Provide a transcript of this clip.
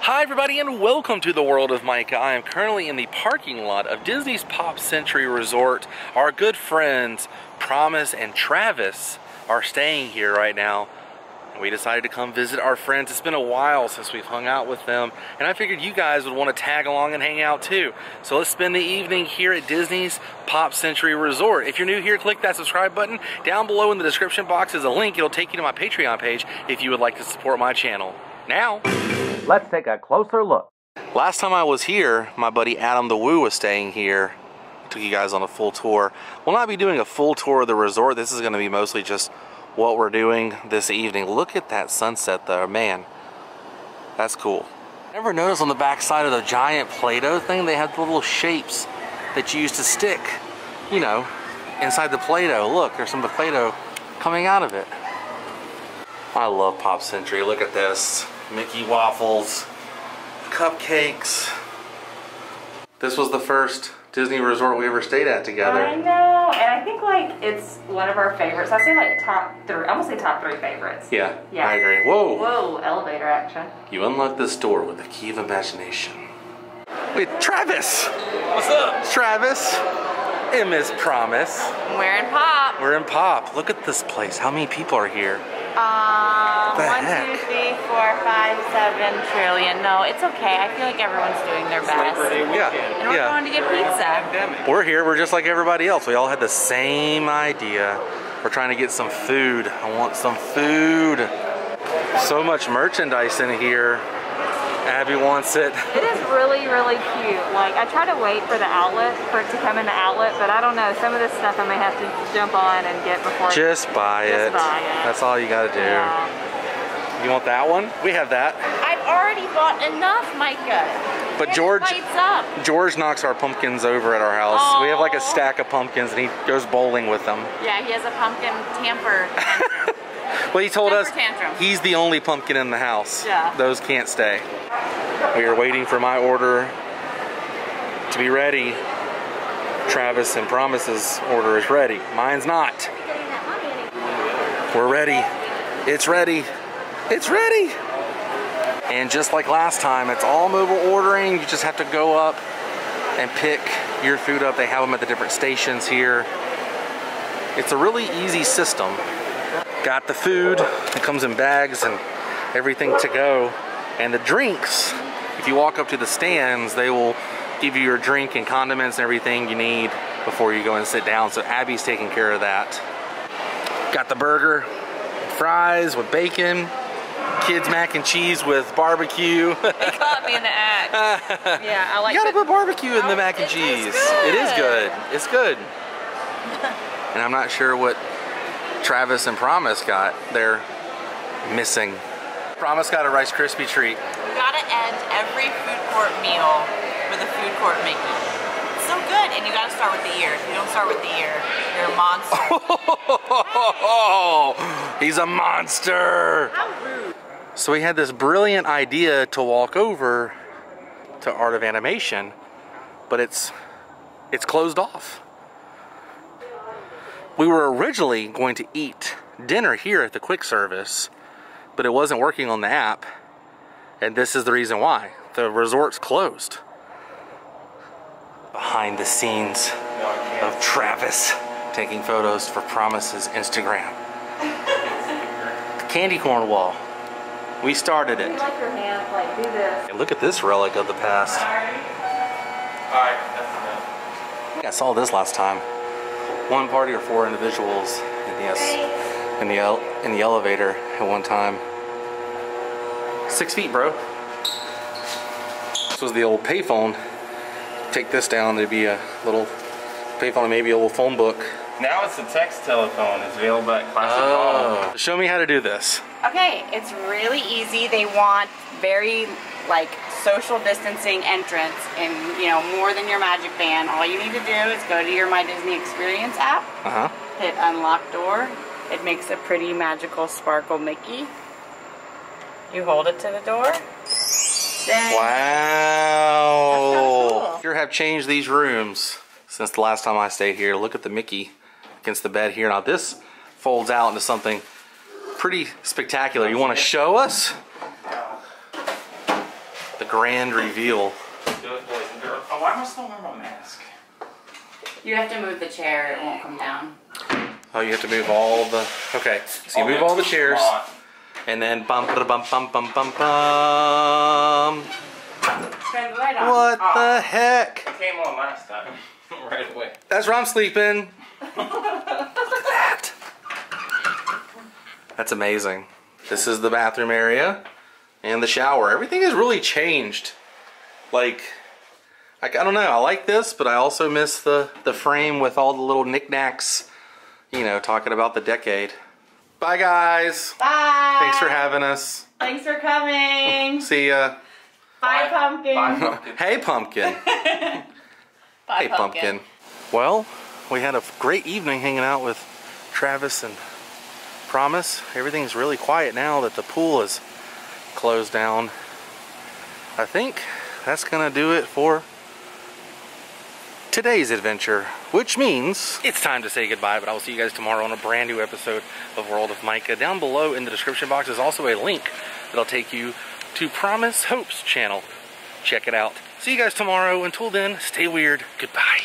Hi everybody and welcome to the World of Micah. I am currently in the parking lot of Disney's Pop Century Resort. Our good friends Promise and Travis are staying here right now. And we decided to come visit our friends. It's been a while since we've hung out with them, and I figured you guys would want to tag along and hang out too. So let's spend the evening here at Disney's Pop Century Resort. If you're new here, click that subscribe button. Down below in the description box is a link. It'll take you to my Patreon page if you would like to support my channel. Now, let's take a closer look. Last time I was here, my buddy Adam the Woo was staying here. I took you guys on a full tour. We'll not be doing a full tour of the resort. This is going to be mostly just what we're doing this evening. Look at that sunset though, man. That's cool. Ever notice on the back side of the giant Play-Doh thing, they have the little shapes that you use to stick, you know, inside the Play-Doh. Look, there's some of the Play-Doh coming out of it. I love Pop Century. Look at this. Mickey waffles, cupcakes. This was the first Disney resort we ever stayed at together. I know, and I think like it's one of our favorites. I say like top three, almost say top three favorites. Yeah, I agree. Whoa! Whoa, elevator action. You unlock this door with the key of imagination. Wait, Travis! What's up? It's Travis and Miss Promise. We're in Pop. We're in Pop. Look at this place. How many people are here? 1, 2, 3, 4, 5, 7 trillion. No, it's okay. I feel like everyone's doing their best. Yeah, and we're going to get pizza. We're here. We're just like everybody else. We all had the same idea. We're trying to get some food. I want some food. So much merchandise in here. Abby wants it. It is really, really cute. Like, I try to wait for the outlet, for it to come in the outlet, but I don't know. Some of this stuff I may have to jump on and get before. Just buy it. That's all you gotta do. Yeah. You want that one? We have that. I've already bought enough, Micah. But George knocks our pumpkins over at our house. Aww. We have like a stack of pumpkins and he goes bowling with them. Yeah, he has a pumpkin tamper tantrum. Well, he told us he's the only pumpkin in the house. Yeah. Those can't stay. We are waiting for my order to be ready. Travis and Promise's order is ready. Mine's not. We're ready. It's ready. It's ready. And just like last time, it's all mobile ordering. You just have to go up and pick your food up. They have them at the different stations here. It's a really easy system. Got the food. It comes in bags and everything to go. And the drinks, if you walk up to the stands, they will give you your drink and condiments and everything you need before you go and sit down. So Abby's taking care of that. Got the burger, fries with bacon, kids mac and cheese with barbecue. They caught me in the act. Yeah, I like. You gotta put barbecue in the mac and cheese. It is good. It's good. And I'm not sure what Travis and Promise got. They're missing. Promise got a Rice Krispie treat. We gotta end every food court meal with a food court Mickey. It's so good, and you gotta start with the ear. If you don't start with the ear, you're a monster. Oh, he's a monster. How rude. So we had this brilliant idea to walk over to Art of Animation, but it's closed off. We were originally going to eat dinner here at the quick service, but it wasn't working on the app, and this is the reason why. The resort's closed. Behind the scenes of Travis taking photos for Promise's Instagram. The candy corn wall. We started it. You like your hand, like do this. And look at this relic of the past. Alright, that's enough. I saw this last time. 1 party or 4 individuals, and yes, in the elevator at one time. 6 feet, bro. This was the old payphone. Take this down, there'd be a little payphone and maybe a little phone book. Now it's a text telephone. It's available at Classic Hall. Show me how to do this. Okay, it's really easy. They want very like social distancing entrance and more than your magic band. All you need to do is go to your My Disney Experience app, hit unlock door. It makes a pretty magical sparkle Mickey. You hold it to the door. Then wow. Cool. Sure have changed these rooms since the last time I stayed here. Look at the Mickey against the bed here. Now this folds out into something pretty spectacular. You want to show us? the grand reveal. Do it, boys and girls. Oh, why am I still wearing my mask? You have to move the chair, it won't come down. Oh, you have to move all the... Okay, so you move all the chairs, and then bum bum bum bum bum bum bum. Turn the light on. What the heck? It came on last time. Right away. That's where I'm sleeping. Look at that. That's amazing. This is the bathroom area and the shower. Everything has really changed. Like, I don't know, I like this, but I also miss the frame with all the little knickknacks, you know, talking about the decade. Bye, guys. Bye. Thanks for having us. Thanks for coming. See ya. Bye, pumpkin. Bye, pumpkin. Hey, pumpkin. Bye, Hey, pumpkin. Well, we had a great evening hanging out with Travis and Promise. Everything's really quiet now that the pool is closed down. I think that's gonna do it for today's adventure, which means it's time to say goodbye, but I will see you guys tomorrow on a brand new episode of World of Micah. Down below in the description box is also a link that'll take you to Promise Hope's channel. Check it out. See you guys tomorrow. Until then, stay weird. Goodbye.